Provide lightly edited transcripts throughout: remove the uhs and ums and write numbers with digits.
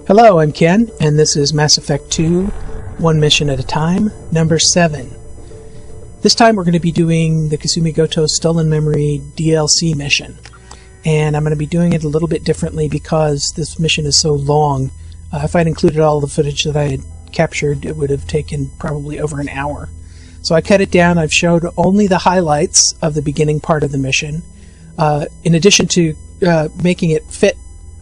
Hello, I'm Ken, and this is Mass Effect 2, one mission at a time, number 7. This time we're going to be doing the Kasumi Goto Stolen Memory DLC mission. And I'm going to be doing it a little bit differently because this mission is so long. If I'd included all the footage that I had captured, it would have taken probably over an hour. So I cut it down. I've showed only the highlights of the beginning part of the mission. In addition to making it fit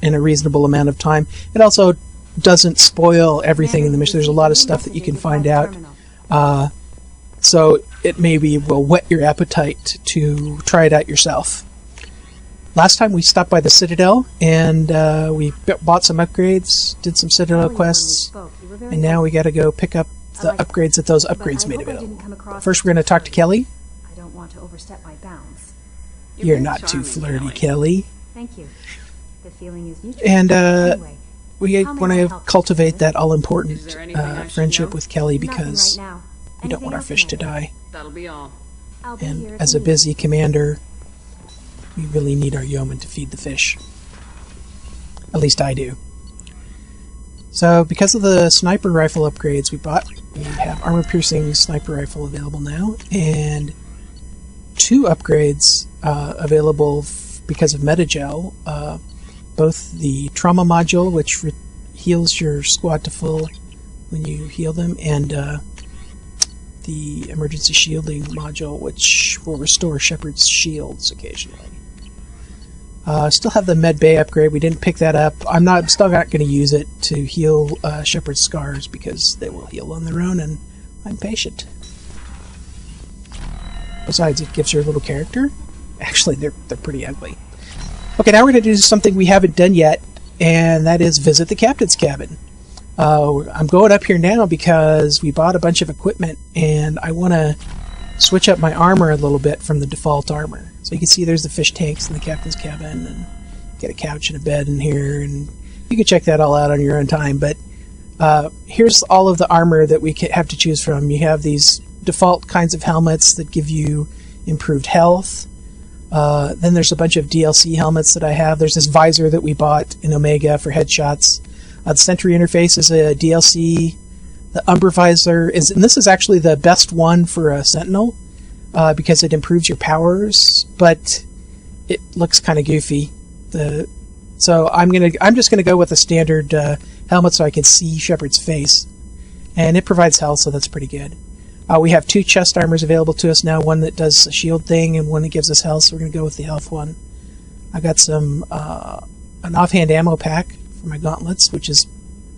in a reasonable amount of time, it also doesn't spoil everything in the mission. There's a lot of stuff that you can find out. So it maybe will whet your appetite to try it out yourself. Last time we stopped by the Citadel and we bought some upgrades, did some Citadel quests, and now we got to go pick up the upgrades that those upgrades made available. First, we're going to talk to Kelly. I don't want to overstep my bounds. You're not too flirty, Kelly. Thank you. The feeling is mutual. And anyway, we want to cultivate that all-important friendship with Kelly because we don't want our fish to die. That'll be all. And as a busy commander, we really need our yeoman to feed the fish. At least I do. So, because of the sniper rifle upgrades we bought, we have armor-piercing sniper rifle available now, and 2 upgrades available because of Metagel. Both the trauma module, which heals your squad to full when you heal them, and the emergency shielding module, which will restore Shepard's shields occasionally. Still have the med bay upgrade. We didn't pick that up. I'm still not going to use it to heal Shepard's scars because they will heal on their own, and I'm patient. Besides, it gives her a little character. Actually, they're pretty ugly. Okay, now we're going to do something we haven't done yet, and that is visit the captain's cabin. I'm going up here now because we bought a bunch of equipment, and I want to switch up my armor a little bit from the default armor. So you can see there's the fish tanks in the captain's cabin, and get a couch and a bed in here, and you can check that all out on your own time. But here's all of the armor that we have to choose from. You have these default kinds of helmets that give you improved health. Then there's a bunch of DLC helmets that I have. There's this visor that we bought in Omega for headshots. The Sentry interface is a DLC. The Umbra visor is, and this is actually the best one for a Sentinel because it improves your powers, but it looks kind of goofy. So I'm just gonna go with a standard helmet so I can see Shepard's face, and it provides health, so that's pretty good. We have 2 chest armors available to us now, one that does a shield thing and one that gives us health, so we're going to go with the health one. I got some an offhand ammo pack for my gauntlets, which is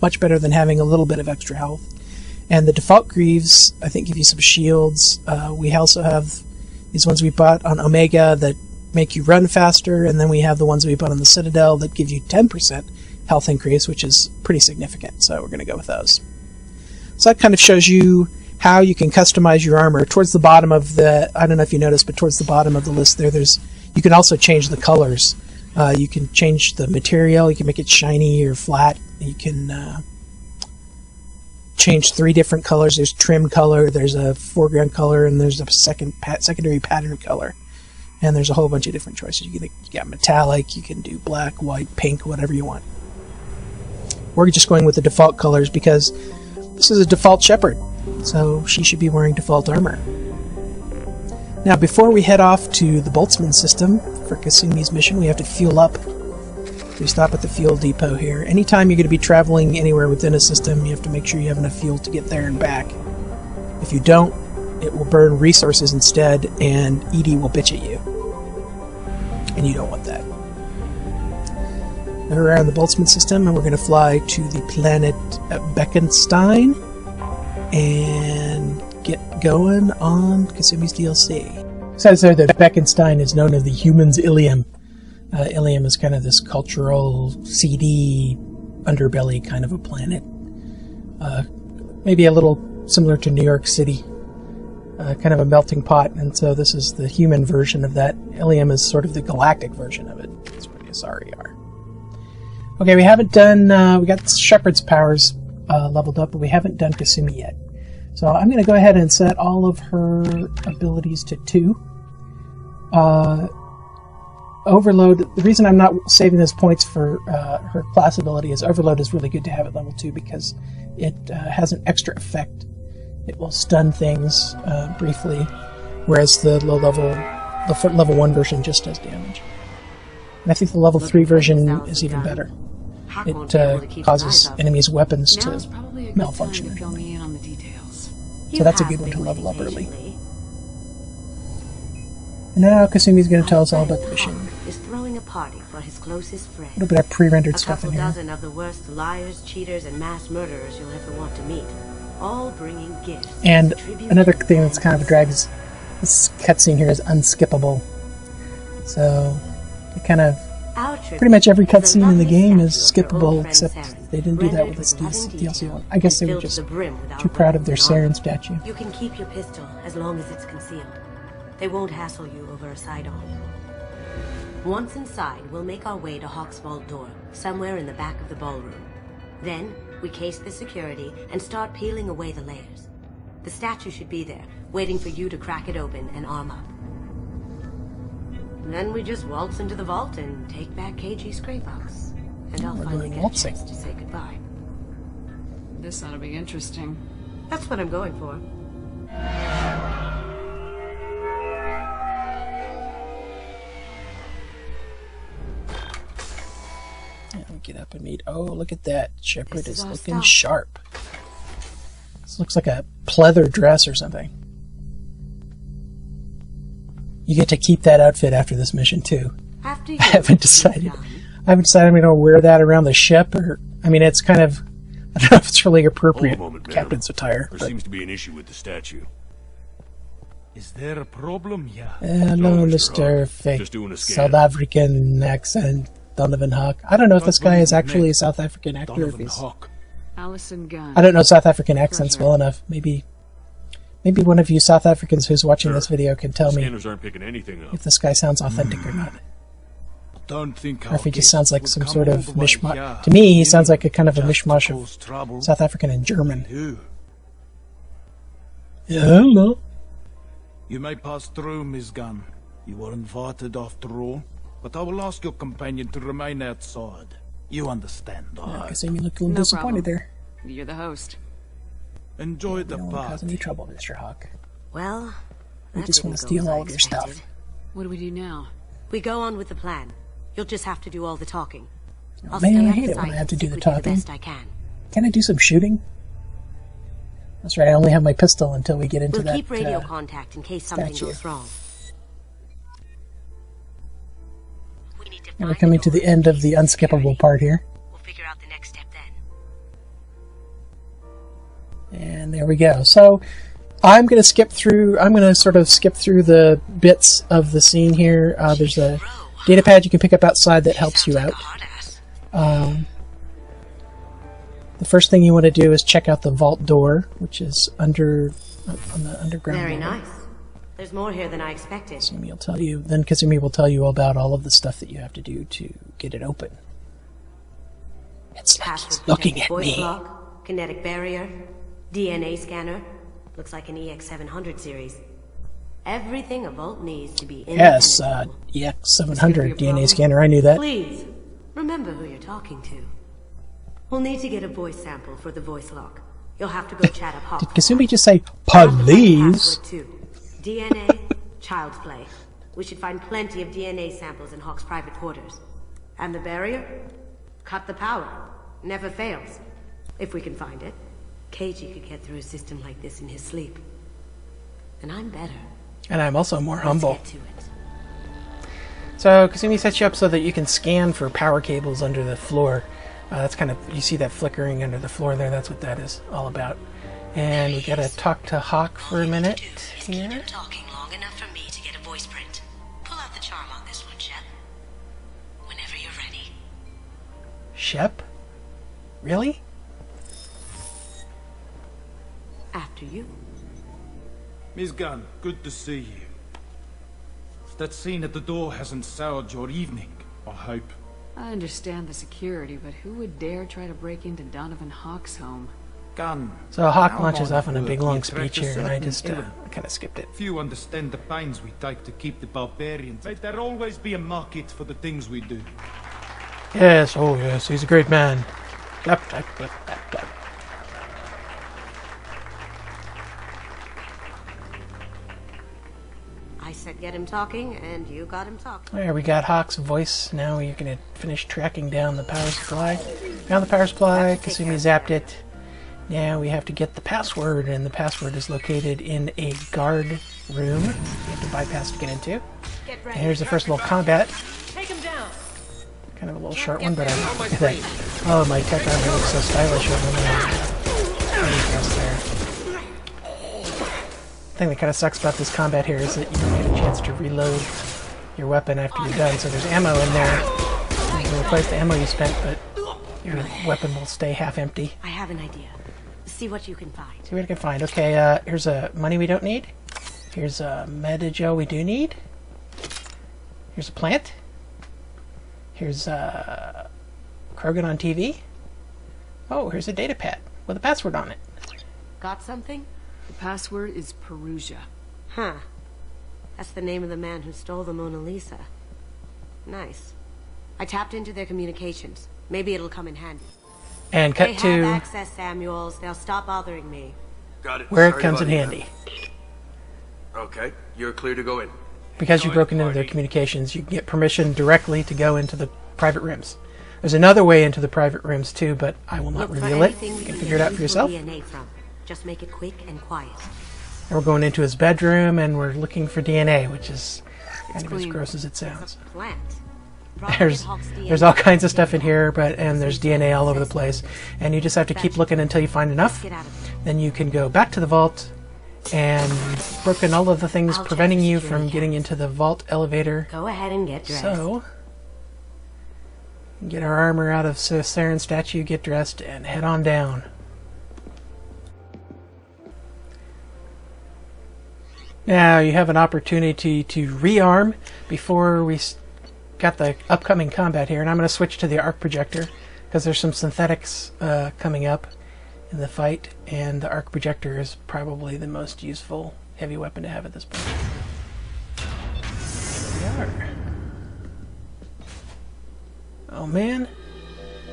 much better than having a little bit of extra health. And the default greaves, I think, give you some shields. We also have these ones we bought on Omega that make you run faster, and then we have the ones we bought on the Citadel that give you 10% health increase, which is pretty significant, so we're going to go with those. So that kind of shows you how you can customize your armor. Towards the bottom of the, I don't know if you noticed, but towards the bottom of the list there, you can also change the colors. You can change the material, you can make it shiny or flat, you can change 3 different colors. There's trim color, there's a foreground color, and there's a secondary pattern color. And there's a whole bunch of different choices. You got metallic, you can do black, white, pink, whatever you want. We're just going with the default colors because this is a default Shepard. So she should be wearing default armor. Now, before we head off to the Boltzmann system for Kasumi's mission, we have to fuel up. We stop at the fuel depot here. Anytime you're going to be traveling anywhere within a system, you have to make sure you have enough fuel to get there and back. If you don't, it will burn resources instead, and ED will bitch at you. And you don't want that. We're around the Boltzmann system, and we're going to fly to the planet Beckenstein and get going on Kasumi's DLC. It says there that Beckenstein is known as the human's Ilium. Ilium is kind of this cultural, seedy, underbelly kind of a planet. Maybe a little similar to New York City. Kind of a melting pot, and so this is the human version of that. Ilium is sort of the galactic version of it. That's what Asari are. Okay, we haven't done, we got Shepard's powers leveled up, but we haven't done Kasumi yet. So I'm going to go ahead and set all of her abilities to 2. Overload, the reason I'm not saving those points for her class ability is Overload is really good to have at level 2 because it has an extra effect. It will stun things briefly, whereas the level 1 version just does damage. And I think the level 3 version is even better. It causes enemies' weapons to malfunction. So that's a good one to level up early. And now Kasumi's going to tell us all about the mission. Is throwing a party for his closest friend. A little bit of pre-rendered stuff in here. A couple dozen of the worst liars, cheaters, and mass murderers you'll ever want to meet, all bringing gifts. And another thing that's kind of a drag is this cutscene here is unskippable. So it kind of pretty much every cutscene in the game is skippable, except they didn't do that with this DLC one. I guess they were just too proud of their Saren statue. You can keep your pistol as long as it's concealed. They won't hassle you over a side-on. Once inside, we'll make our way to Hawk's vault door, somewhere in the back of the ballroom. Then, we case the security and start peeling away the layers. The statue should be there, waiting for you to crack it open and arm up. Then we just waltz into the vault and take back KG's gray box. And I'll finally get a chance to say goodbye. This ought to be interesting. That's what I'm going for. Get up and meet. Oh, look at that. Shepard is looking sharp. This looks like a pleather dress or something. You get to keep that outfit after this mission, too. I haven't decided. I haven't decided I'm going to wear that around the ship, or... I mean, it's kind of... I don't know if it's really appropriate captain's attire. There seems to be an issue with the statue. Is there a problem? Yeah. Hello, Mr. Fake South African accent. Donovan Hawk. I don't know if this guy is actually a South African actor. If he's... Allison Gunn. I don't know South African accents well enough. Maybe one of you South Africans who's watching this video can tell me if this guy sounds authentic or not. Or if he just sounds like some sort of mishmash. To me, he sounds like a kind of a mishmash of South African and German. Yeah, I don't know. You may pass through, Miss Gunn. You were invited after all. But I will ask your companion to remain outside. You understand, I guess Amy looked a little disappointed there. You're the host. Enjoy the party. Don't cause any trouble, Mr. Hawk. Well, we just want to steal all of your stuff. What do we do now? We go on with the plan. You'll just have to do all the talking. Oh, man, I hate it when I have to do the talking. Can I do some shooting? That's right, I only have my pistol until we get into that. We'll keep radio contact in case something goes wrong. And we're coming to the end of the unskippable part here. We'll figure out the next step then. And there we go. So I'm going to sort of skip through the bits of the scene here. There's a data pad you can pick up outside that helps you out. The first thing you want to do is check out the vault door, which is on the underground. Very nice. There's more here than I expected. Kasumi will tell you about all of the stuff that you have to do to get it open. It's like he's looking at me. Lock, kinetic barrier, DNA scanner. Looks like an EX700 series. Everything a vault needs to be in. Yes, EX700 DNA scanner. I knew that. Please remember who you're talking to. We'll need to get a voice sample for the voice lock. You'll have to go chat up Hawk. Did Kasumi just say please? DNA, child's play. We should find plenty of DNA samples in Hawk's private quarters. And the barrier? Cut the power. Never fails. If we can find it. KG could get through a system like this in his sleep. And I'm better. And I'm also more humble. Let's get to it. So Kasumi sets you up so that you can scan for power cables under the floor. That's kind of, you see that flickering under the floor there, that's what that is all about. And we gotta talk to Hawk for a minute here. Keep talking long enough for me to get a voice print. Pull out the charm on this one, Shep. Whenever you're ready. Shep? Really? After you. Miss Gunn, good to see you. That scene at the door hasn't soured your evening, I hope. I understand the security, but who would dare try to break into Donovan Hawk's home? Gun. So Hawk How launches long off on a would big we long attract speech a here, and I certain just ilk? kind of skipped it. Few understand the pains we take to keep the barbarians. May there always be a market for the things we do. Yes, oh yes, he's a great man. Clap, clap, clap, clap, clap. I said get him talking, and you got him talking. There, we got Hawk's voice. Now we're gonna finish tracking down the power supply. Found the power supply, Kasumi zapped it. Now we have to get the password, and the password is located in a guard room. You have to bypass to get into. Get And ready. here's the first little combat. Take him down. Kind of a little short one, but I like that. Oh, my tech armor looks so stylish over there. The thing that kind of sucks about this combat here is that you don't get a chance to reload your weapon after you're done. So there's ammo in there. You can replace the ammo you spent, but your weapon will stay half empty. I have an idea. See what you can find. See what I can find. Okay, here's money we don't need. Here's meta-gel we do need. Here's a plant. Here's Krogan on TV. Oh, here's a data pad with a password on it. Got something? The password is Perugia. Huh. That's the name of the man who stole the Mona Lisa. Nice. I tapped into their communications. Maybe it'll come in handy. And cut They to have access, Samuels. They'll stop bothering me. Got it. where it Sorry comes in about handy. that. Okay, you're clear to go in. Because you've broken into their communications, you can get permission directly to go into the private rooms. There's another way into the private rooms too, but I will not Look for reveal it. anything You we can can figure it out get for yourself. useful DNA from. Just make it quick and quiet. And we're going into his bedroom, and we're looking for DNA, which is kind of as clean. gross as it sounds. Plant. There's all kinds of stuff in here, and there's DNA all over the place, and you just have to keep looking until you find enough. Get out of there. Then you can go back to the vault and broken all of the things I'll check preventing the you security from getting cameras. into the vault elevator. Go ahead and get dressed. So, get our armor out of Saren's statue, get dressed, and head on down. Now you have an opportunity to rearm before we got the upcoming combat here, and I'm going to switch to the arc projector because there's some synthetics coming up in the fight, and the arc projector is probably the most useful heavy weapon to have at this point. Here we are. Oh man,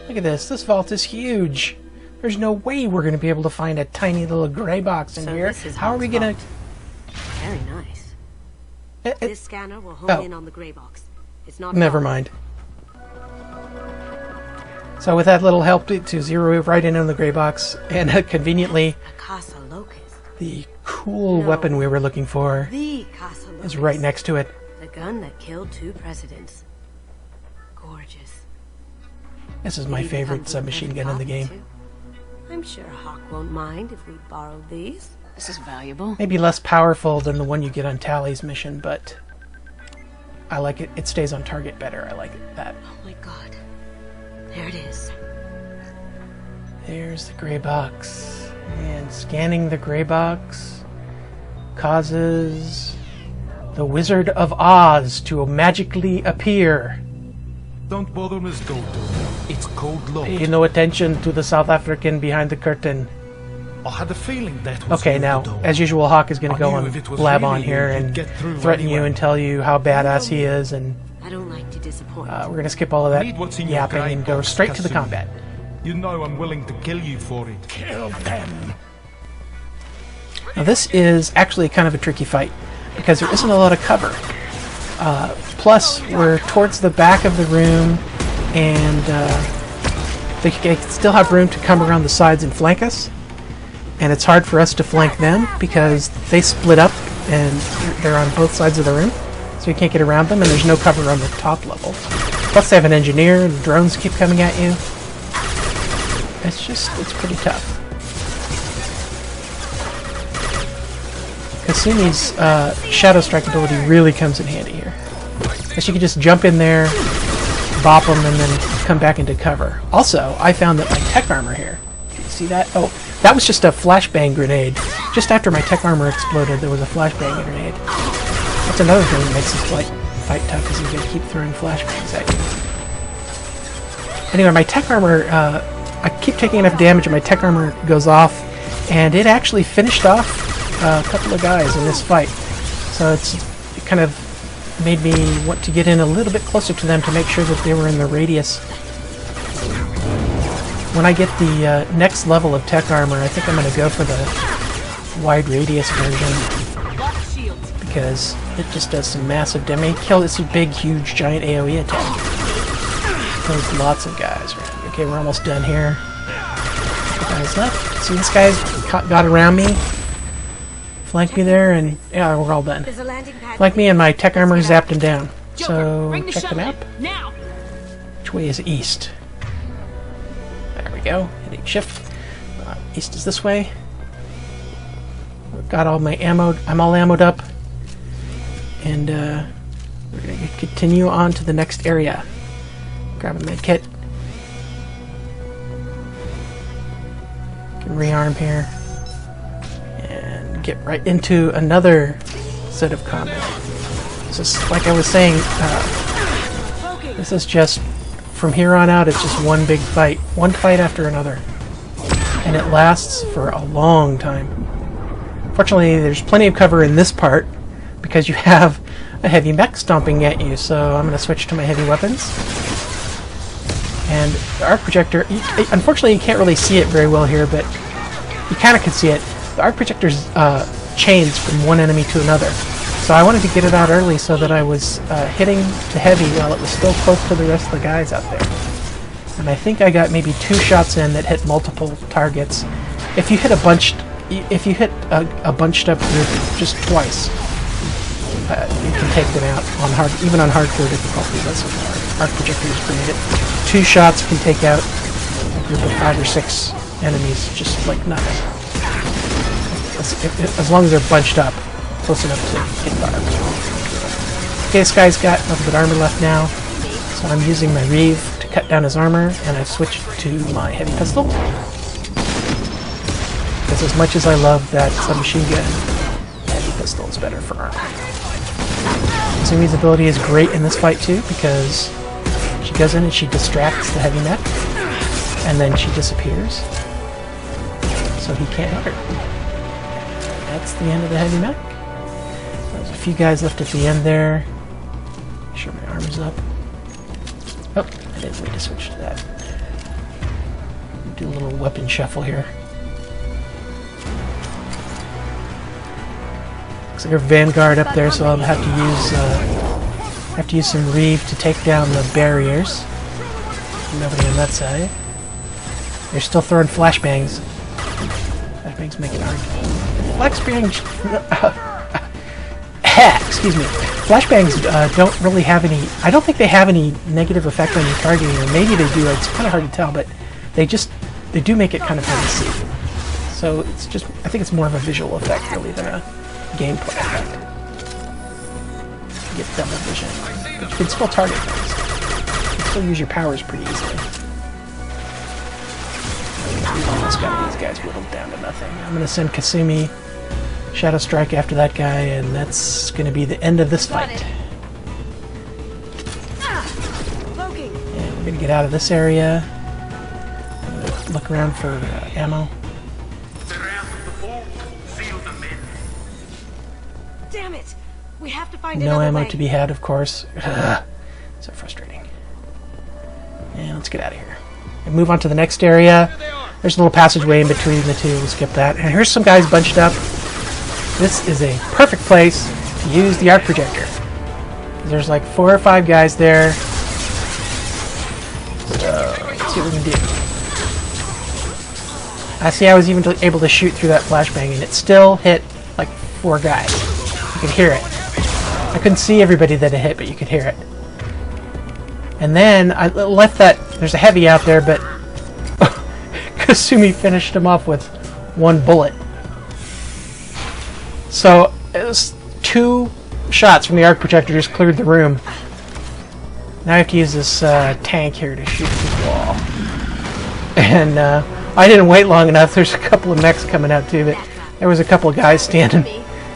look at this. This vault is huge. There's no way we're going to be able to find a tiny little gray box in So here. this is How are we going to... Very nice. This scanner will hone in on the gray box. It's not. Never mind. So with that little help to zero right in on the gray box, and conveniently, Casa Locust. the cool No. weapon we were looking for The Casa Locust. is right next to it. The gun that killed 2 presidents. Gorgeous. This is my Maybe favorite comes with submachine heavy gun in the coffee, game. too. I'm sure Hawk won't mind if we borrow these. This is valuable. Maybe less powerful than the one you get on Tally's mission, but I like it. It stays on target better. I like it that. Oh my god. There it is. There's the gray box. And scanning the gray box causes the Wizard of Oz to magically appear. Don't bother, Miss Goto. It's cold locked. Pay no attention to the South African behind the curtain. I had a feeling that was Okay, you, now, Goto. as usual, Hawk is going I to go knew on if it was blab really on here you, you'd and get through threaten you anyway. and tell you how badass he is, and I don't like to disappoint. we're going to skip all of that Need what's in your yapping grey and go box, straight to the Kasumi. combat. You know I'm willing to kill you for it. Kill them. Now this is actually kind of a tricky fight because there isn't a lot of cover. Plus, we're towards the back of the room, and they still have room to come around the sides and flank us. And it's hard for us to flank them because they split up and they're on both sides of the room, so you can't get around them, and there's no cover on the top level. Plus, they have an engineer, and drones keep coming at you. It's pretty tough. Kasumi's Shadow Strike ability really comes in handy here. Because she can just jump in there, bop them, and then come back into cover. Also, I found that my tech armor here, do you see that? Oh, that was just a flashbang grenade. Just after my tech armor exploded, there was a flashbang grenade. That's another thing that makes this fight tough, is you gotta keep throwing flashbangs at you. Anyway, my tech armor I keep taking enough damage and my tech armor goes off, and it actually finished off a couple of guys in this fight. So it kind of made me want to get in a little bit closer to them to make sure that they were in the radius. When I get the next level of tech armor, I think I'm going to go for the wide radius version, because it just does some massive damage. Kill this big, huge, giant AoE attack. Kills lots of guys. Okay, we're almost done here. Guys left. See, this guy's got around me, flanked me there, and yeah, we're all done. Flanked me, and my tech armor zapped him down. So check the map. Which way is east? There we go. Hitting shift. East is this way. I've got all my ammo. I'm all ammoed up, and we're gonna continue on to the next area. Grab a med kit. Can rearm here and get right into another set of combat. This is, like I was saying, this is just, from here on out, it's just one big fight. One fight after another. And it lasts for a long time. Fortunately, there's plenty of cover in this part, because you have a heavy mech stomping at you, so I'm going to switch to my heavy weapons. And the arc projector, unfortunately you can't really see it very well here, but you kind of can see it. The arc projector's chains from one enemy to another. So I wanted to get it out early so that I was hitting the heavy while it was still close to the rest of the guys out there. And I think I got maybe 2 shots in that hit multiple targets. If you hit a bunched up group just twice, you can take them out on even on hardcore difficulty. That's what the arc projector is pretty good. 2 shots can take out a group of 5 or 6 enemies just like nothing. As long as they're bunched up, close enough to hit fire. Okay, this guy's got nothing but armor left now, so I'm using my Reeve to cut down his armor, and I've switched to my heavy pistol. Because as much as I love that submachine gun, heavy pistol is better for armor. Kasumi's ability is great in this fight too, because she goes in and she distracts the heavy mech, and then she disappears, so he can't hit her. That's the end of the heavy mech. There's a few guys left at the end there. Make sure my armor's up. Oh, I didn't mean to switch to that. Do a little weapon shuffle here. Looks like our Vanguard up there, so I'll have to use some Reeve to take down the barriers. Nobody on that side. They're still throwing flashbangs. Flashbangs make it hard. Flashbangs. Excuse me. Flashbangs don't really have any. I don't think they have any negative effect on your targeting, or maybe they do. It's kind of hard to tell, but they do make it kind of hard to see. So it's just. I think it's more of a visual effect really than a gameplay effect. You get double vision, but you can still target things. You can still use your powers pretty easily. We've almost got these guys whittled down to nothing. I'm going to send Kasumi Shadow Strike after that guy, and that's going to be the end of this fight. And we're going to get out of this area. I'm going to look around for ammo. Damn it! We have to find No ammo way. to be had, of course. So frustrating. And let's get out of here. And move on to the next area. There's a little passageway in between the two. We'll skip that. And here's some guys bunched up. This is a perfect place to use the arc projector. There's like 4 or 5 guys there. So let's see what we can do. I see I was even able to shoot through that flashbang, and it still hit like 4 guys. You could hear it. I couldn't see everybody that it hit, but you could hear it. And then I left that. There's a heavy out there, but Kasumi finished him off with 1 bullet. So it was 2 shots from the arc projector just cleared the room. Now I have to use this tank here to shoot through the wall. And I didn't wait long enough. There's a couple of mechs coming out too, but there was a couple of guys standing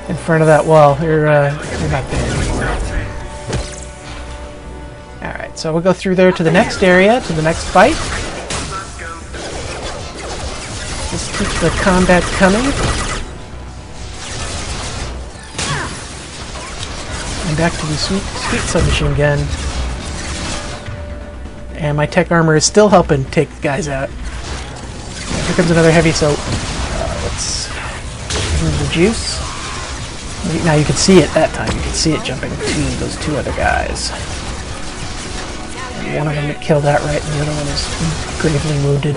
in front of that wall. They're not there anymore. Alright, so we'll go through there to the next area, to the next fight. Just keep the combat coming. And back to the sweet submachine gun. And my tech armor is still helping take the guys out. Here comes another heavy, so let's move the juice. Now you can see it that time. You can see it jumping to those two other guys. And one of them got killed outright, and the other one is gravely wounded.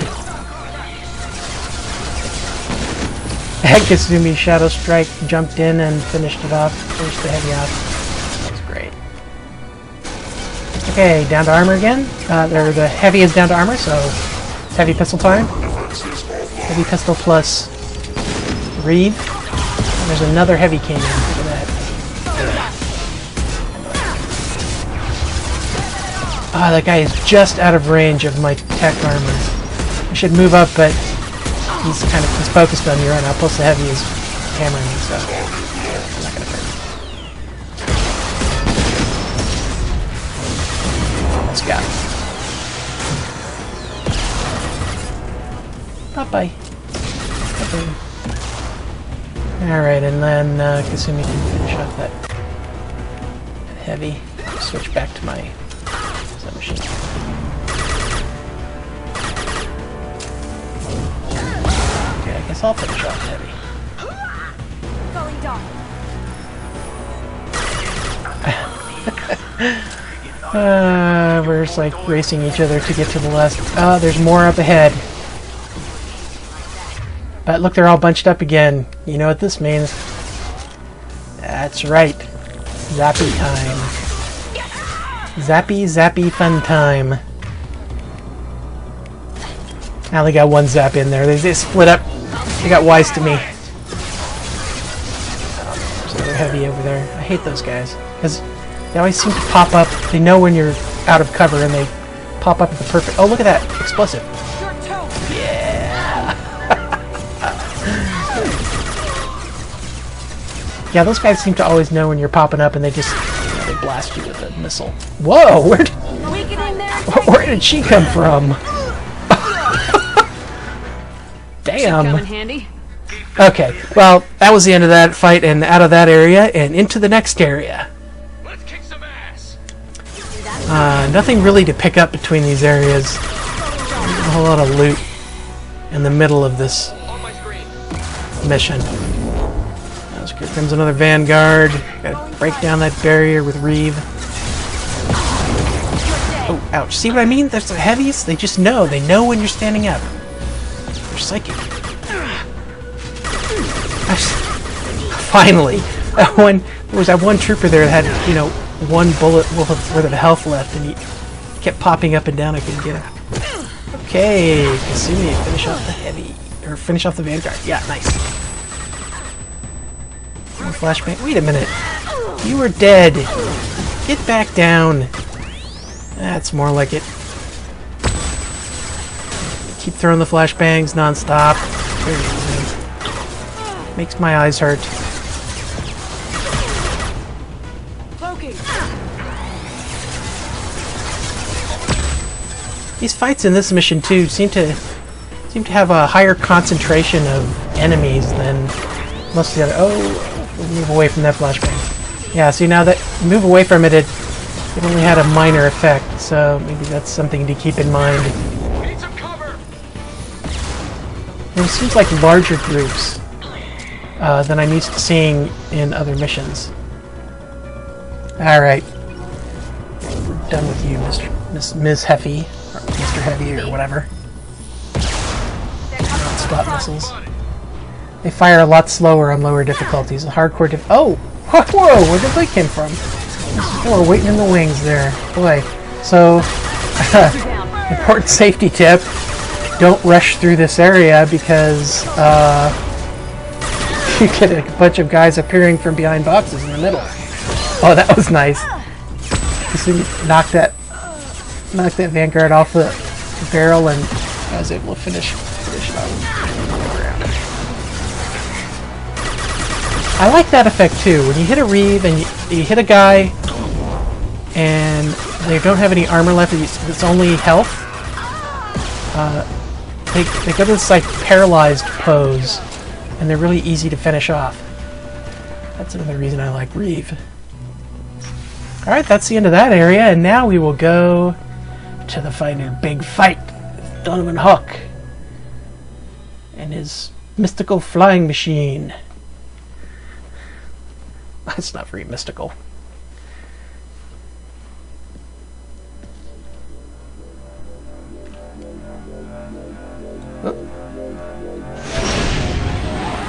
Kasumi Shadow Strike jumped in and finished it off. Finished the heavy off. That was great. Okay, down to armor again. The heavy is down to armor, so it's heavy pistol time. Heavy pistol plus reed. And there's another heavy came in. Look at that. Ah, that guy is just out of range of my tech armor. I should move up, but he's focused on me right now. Plus the heavy is hammering me, so I'm not gonna hurt. Let's go. Bye-bye. Bye-bye. Alright, and then Kasumi can finish off that heavy. Switch back to my submachine. Okay, I guess I'll finish off heavy. Going dark. We're just like racing each other to get to the last. Oh, there's more up ahead. But look, they're all bunched up again. You know what this means? That's right. Zappy time. Zappy fun time. I only got one zap in there. They split up. They got wise to me. There's another heavy over there. I hate those guys. Because they always seem to pop up. They know when you're out of cover and they pop up at the perfect... Oh, look at that. Explosive. Yeah. Yeah, those guys seem to always know when you're popping up and they just... they blast you with a missile. Whoa! Where did she come from? Damn. Coming handy. Okay, well, that was the end of that fight and out of that area and into the next area. Let's kick some ass. Nothing really to pick up between these areas. There's a whole lot of loot in the middle of this mission. Here comes another Vanguard. Gotta break down that barrier with Reeve. Oh, ouch. See what I mean? There's the heavies. They just know. They know when you're standing up. They're psychic. Finally. There was that one trooper there that had, you know, one bullet worth of health left, and he kept popping up and down. I couldn't get him. Okay, Kasumi, finish off the heavy. Or finish off the Vanguard. Yeah, nice. Flashbang. Wait a minute. You were dead. Get back down. That's more like it. Keep throwing the flashbangs non-stop. Very easy. Makes my eyes hurt. These fights in this mission too seem to have a higher concentration of enemies than most of the other. Oh. Move away from that flashbang. Yeah, see, now that you move away from it, it only had a minor effect, so maybe that's something to keep in mind. Need some cover. It seems like larger groups than I'm used to seeing in other missions. Alright. We're done with you, Ms. Heffy, or Mr. Heavy, or whatever. Stop missiles. They fire a lot slower on lower difficulties. Hardcore oh! Whoa! Where did they come from? They were waiting in the wings there. Boy. So, important safety tip. Don't rush through this area because you get a bunch of guys appearing from behind boxes in the middle. Oh, that was nice. Just knocked that Vanguard off the barrel, and I was able to finish it off. I like that effect too. When you hit a Reeve and you hit a guy and they don't have any armor left, it's only health, they go to this like paralyzed pose, and they're really easy to finish off. That's another reason I like Reeve. Alright, that's the end of that area, and now we will go to the final big fight with Donovan Hawk and his mystical flying machine. It's not very mystical.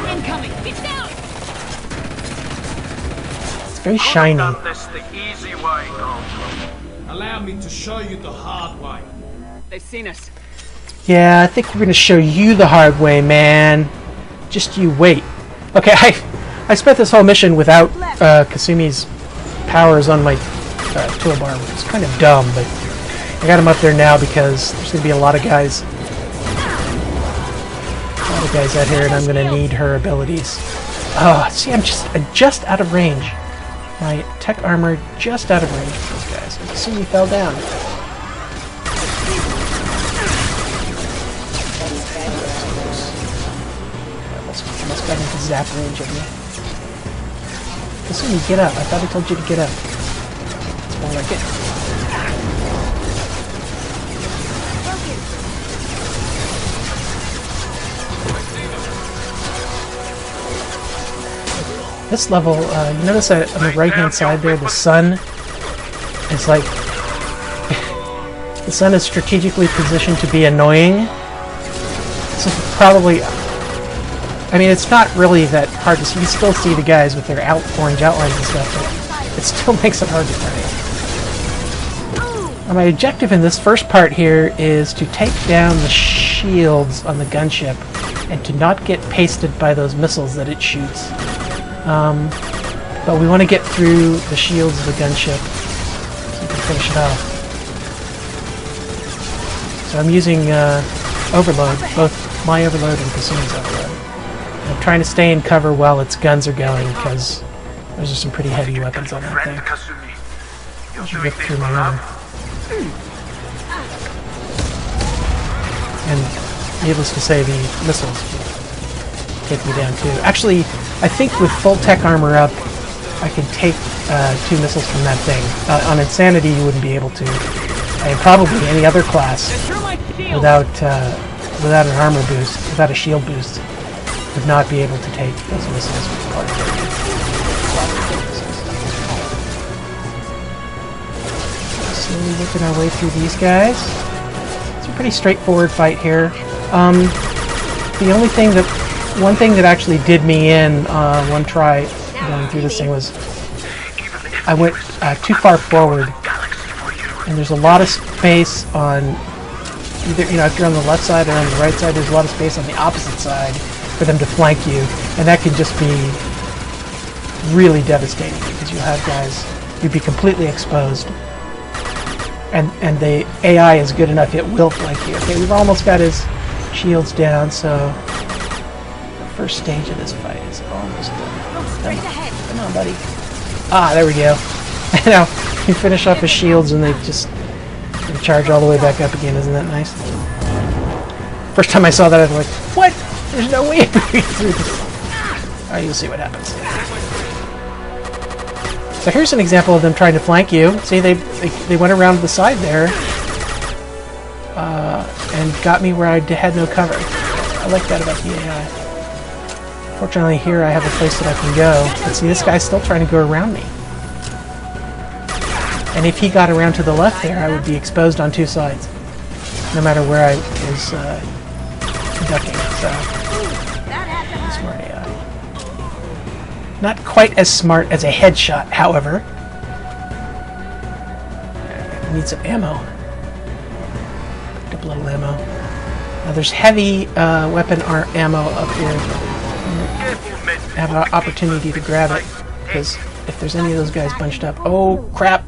Incoming! It's down! It's very shiny. This the easy way, Allow me to show you the hard way. They've seen us. Yeah, I think we're gonna show you the hard way, man. Just you wait. Okay, I spent this whole mission without Kasumi's powers on my toolbar, which is kind of dumb, but I got him up there now because there's gonna be a lot of guys. Out here, and I'm gonna need her abilities. Oh, see, I'm just out of range. My tech armor just out of range for those guys. Kasumi fell down. Almost got into zap range of me. Kasumi, get up! I thought I told you to get up. It's more like it. This level, you notice that on the right-hand side there, the sun is like... the sun is strategically positioned to be annoying. So probably... I mean, it's not really that hard to see. You still see the guys with their orange outlines and stuff, but it still makes it hard to find. My objective in this first part here is to take down the shields on the gunship and to not get pasted by those missiles that it shoots. But we want to get through the shields of the gunship so we can finish it off. So I'm using overload, both my overload and Kasumi's overload. I'm trying to stay in cover while its guns are going because those are some pretty heavy weapons on that thing. I should rip through my armor. And needless to say, the missiles take me down too. Actually, I think with full tech armor up, I could take 2 missiles from that thing. On Insanity, you wouldn't be able to. And probably any other class without an armor boost, without a shield boost, would not be able to take those missiles. Slowly working our way through these guys. It's a pretty straightforward fight here. The only thing that one thing that actually did me in one try going through this thing was I went too far forward, and there's a lot of space on either, if you're on the left side or on the right side, there's a lot of space on the opposite side for them to flank you, and that can just be really devastating because you'll have guys, you'd be completely exposed, and the AI is good enough, it will flank you. Okay, we've almost got his shields down, so first stage of this fight is almost done. Come on, buddy. Ah, there we go. Now, you finish off his shields and they just charge all the way back up again. Isn't that nice? First time I saw that, I was like, what? There's no way through this. Alright, you'll see what happens. So here's an example of them trying to flank you. See, they went around to the side there and got me where I had no cover. I like that about the AI. Fortunately, here I have a place that I can go. But see, this guy's still trying to go around me. And if he got around to the left there, I would be exposed on 2 sides, no matter where I was ducking. So, smart AI. Not quite as smart as a headshot, however. I need some ammo. Picked up a little ammo. Now there's heavy weapon ammo up here. I have an opportunity to grab it because if there's any of those guys bunched up, oh crap!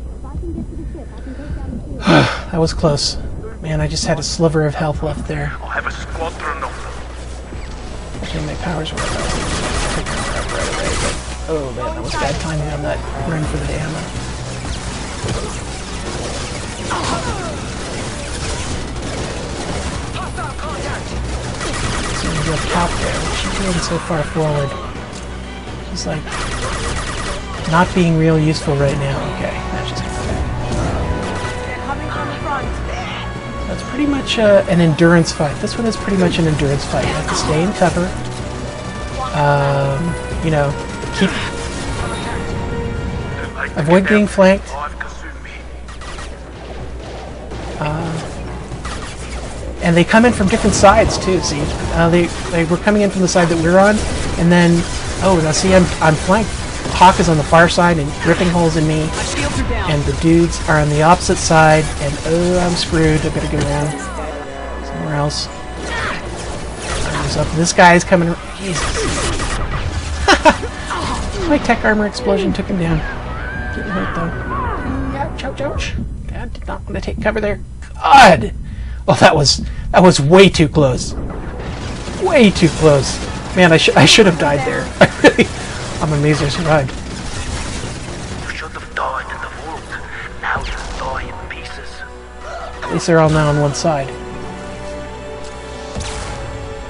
That was close. Man, I just had a sliver of health left there. I'll have a squadron of them. Okay, my powers were up. Oh man, that was bad timing on that run for the ammo. So we go top there. What's she doing so far forward? She's like not being real useful right now. Okay, that's just that's pretty much an endurance fight. This one is pretty much an endurance fight. You have to stay in cover. You know, keep avoid being flanked. And they come in from different sides too. See, they were coming in from the side that we're on, and then now see, I'm flanked. Hawk is on the far side and ripping holes in me, and the dudes are on the opposite side, and I'm screwed. I better go around somewhere else. So this guy is coming. Jesus. My tech armor explosion took him down. Getting hurt though. Ouch, ouch, ouch. I did not want to take cover there. God! Oh, that was way too close. Way too close. Man, I should have died there. I'm amazed I survived. You should have died in the vault. Now you'll die in pieces. At least they're all now on one side.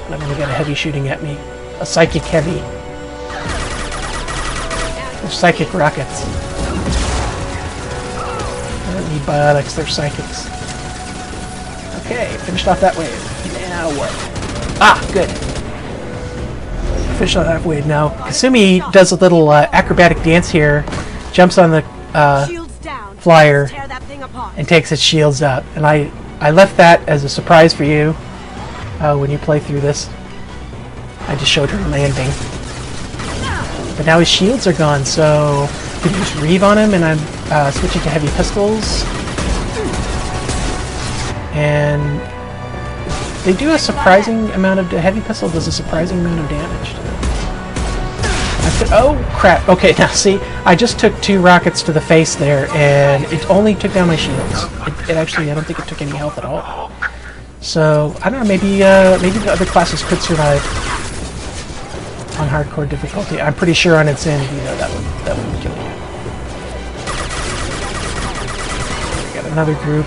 And I'm gonna get a heavy shooting at me. A psychic heavy. They're psychic rockets. They don't need biotics, they're psychics. Okay, finished off that wave. Now what? Ah, good. Finished off that wave now. Kasumi does a little acrobatic dance here, jumps on the flyer, and takes its shields out. And I left that as a surprise for you when you play through this. I just showed her landing. But now his shields are gone, so you can just reeve on him, and I'm switching to heavy pistols. And they do a surprising amount of... The heavy pistol does a surprising amount of damage. Oh, crap. Okay, now see, I just took 2 rockets to the face there, and it only took down my shields. It actually, I don't think it took any health at all. So, I don't know, maybe the other classes could survive on hardcore difficulty. I'm pretty sure on Insanity, though, that would kill you. We got another group.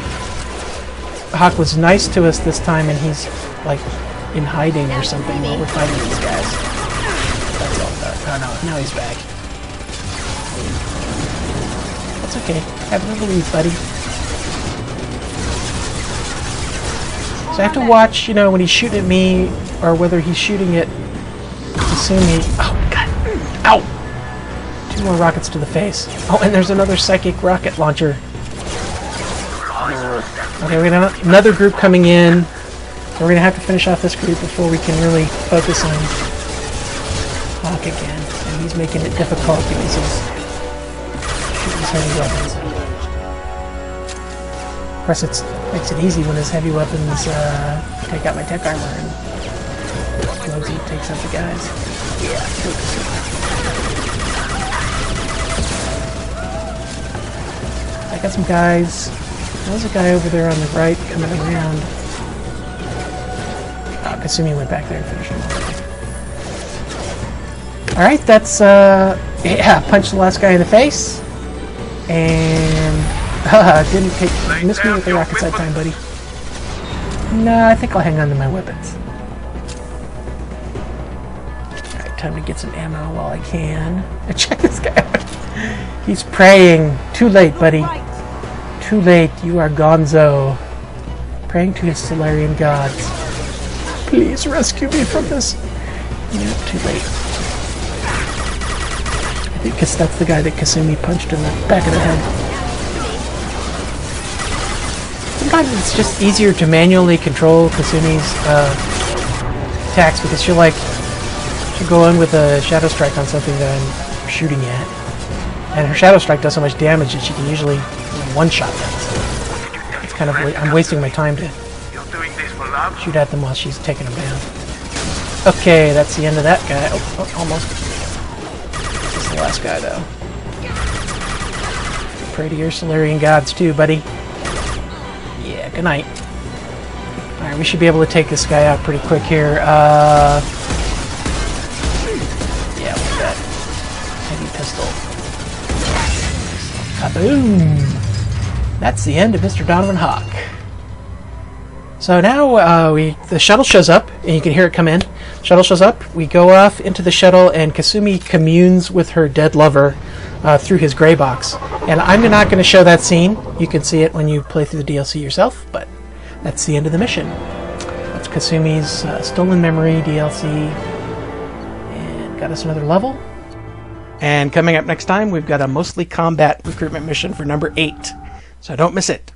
Hawk was nice to us this time, and he's, like, in hiding or something while we're fighting these guys. That's all that. Oh no, now he's back. That's okay. Have another leave, buddy. So I have to watch, you know, when he's shooting at me, or whether he's shooting at Kasumi. Oh, God. Ow! 2 more rockets to the face. Oh, and there's another psychic rocket launcher. Okay, we got another group coming in. We're going to have to finish off this group before we can really focus on Hawk again. And he's making it difficult because he's shooting his heavy weapons. Of course, it makes it easy when his heavy weapons take out my tech armor and explodes and takes out the guys. Yeah, I got some guys. There's a guy over there on the right coming around. Oh, Kasumi went back there and finished him off. Alright, that's, yeah, punched the last guy in the face. And, missed me with the rockets that time, buddy. No, I think I'll hang on to my weapons. Alright, time to get some ammo while I can. Check this guy out. He's praying. Too late, buddy. Too late, you are gonzo. Praying to his Solarian gods. Please rescue me from this. Yeah, too late. I think that's the guy that Kasumi punched in the back of the head. Sometimes it's just easier to manually control Kasumi's attacks because she'll go in with a Shadow Strike on something that I'm shooting at. And her Shadow Strike does so much damage that she can usually one-shot them. So it's kind of I'm wasting my time to shoot at them while she's taking them down. Okay, that's the end of that guy. Oh, almost. This is the last guy, though. Pray to your Solarian gods, too, buddy. Yeah, good night. Alright, we should be able to take this guy out pretty quick here. Yeah, with that heavy pistol. Kaboom! That's the end of Mr. Donovan Hawk. So now the shuttle shows up, and you can hear it come in. Shuttle shows up, we go off into the shuttle, and Kasumi communes with her dead lover through his gray box. And I'm not going to show that scene. You can see it when you play through the DLC yourself, but that's the end of the mission. That's Kasumi's Stolen Memory DLC, and got us another level. And coming up next time, we've got a mostly combat recruitment mission for number 8. So don't miss it.